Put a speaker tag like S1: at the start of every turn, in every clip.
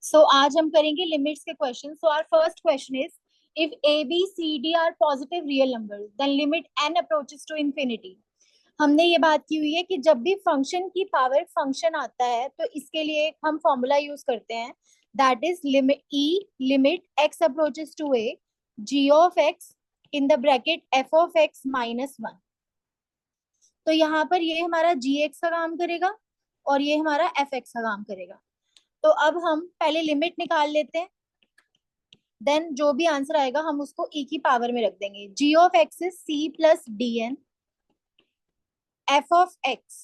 S1: सो आज हम करेंगे लिमिट्स के question. So our first question is, if a b c d are positive real numbers then limit n approaches to infinity. हमने ये बात की हुई है कि जब भी फंक्शन की पावर फंक्शन आता है तो इसके लिए हम फॉर्मूला यूज करते हैं, that is limit x approaches to a g of x in the bracket f of x minus one. तो यहाँ पर ये हमारा जी एक्स का काम करेगा और ये हमारा एफ एक्स का काम करेगा. तो अब हम पहले लिमिट निकाल लेते हैं, देन जो भी आंसर आएगा हम उसको ई की पावर में रख देंगे. G of x is c plus d n, f of x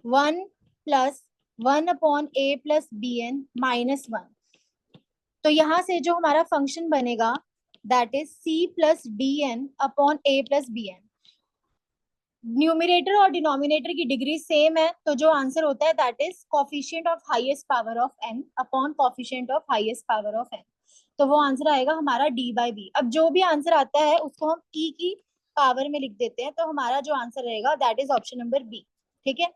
S1: 1 plus 1 upon a plus b n minus 1. तो यहां से जो हमारा फंक्शन बनेगा that is c plus d n upon a plus b n. Numerator और denominator की degree same है, तो जो आंसर होता है that is coefficient of highest power of n upon coefficient of highest power of N. तो वो answer आएगा हमारा डी बाई बी. अब जो भी आंसर आता है उसको हम ई की पावर में लिख देते हैं, तो हमारा जो आंसर रहेगा that is option number B. ठीक है.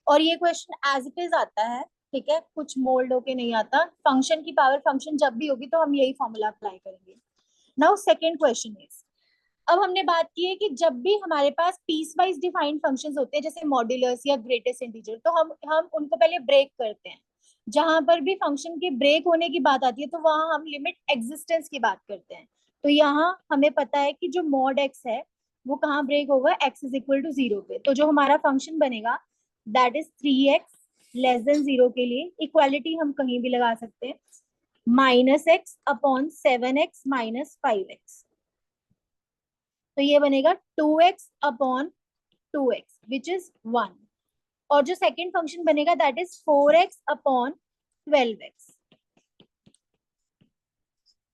S1: और ये क्वेश्चन एज इट इज आता है, ठीक है, कुछ मोल्ड होके नहीं आता. फंक्शन की पावर फंक्शन जब भी होगी तो हम यही फॉर्मूला अप्लाई करेंगे. नाउ सेकेंड क्वेश्चन इज, अब हमने बात की है कि जब भी हमारे पास पीस वाइज डिफाइंड फंक्शंस होते हैं जैसे मॉड्यूलस या ग्रेटेस्ट इंटीजर, तो हम उनको पहले ब्रेक करते हैं. जहां पर भी फंक्शन के ब्रेक होने की बात आती है तो वहां हम लिमिट एग्जिस्टेंस की बात करते हैं. तो यहाँ हमें पता है कि जो मॉड एक्स है वो कहाँ ब्रेक होगा, एक्स इज इक्वल टू 0 पे. तो जो हमारा फंक्शन बनेगा that is 3x less than 0 के लिए इक्वालिटी हम कहीं भी लगा सकते हैं, minus x upon 7x minus 5x. तो ये बनेगा 2x upon 2x which is 1. और जो सेकेंड फंक्शन बनेगा that is 4x upon 12x.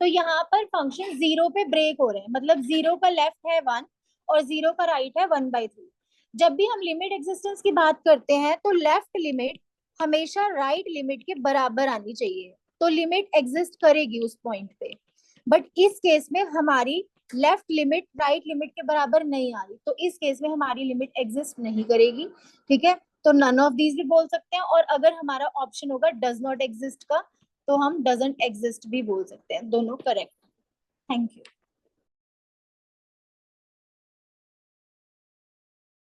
S1: तो यहाँ पर फंक्शन 0 पे ब्रेक हो रहे हैं, मतलब 0 का लेफ्ट है 1 और 0 का राइट है 1/3. जब भी हम लिमिट एग्जिस्टेंस की बात करते हैं तो लेफ्ट लिमिट हमेशा राइट लिमिट के बराबर आनी चाहिए, तो लिमिट एग्जिस्ट करेगी उस पॉइंट पे. बट इस केस में हमारी लेफ्ट लिमिट राइट लिमिट के बराबर नहीं आ रही, तो इस केस में हमारी लिमिट एग्जिस्ट नहीं करेगी. ठीक है. तो नन ऑफ दीज भी बोल सकते हैं, और अगर हमारा ऑप्शन होगा डज नॉट एग्जिस्ट का तो हम डजंट एग्जिस्ट भी बोल सकते हैं. दोनों करेक्ट. Thank you.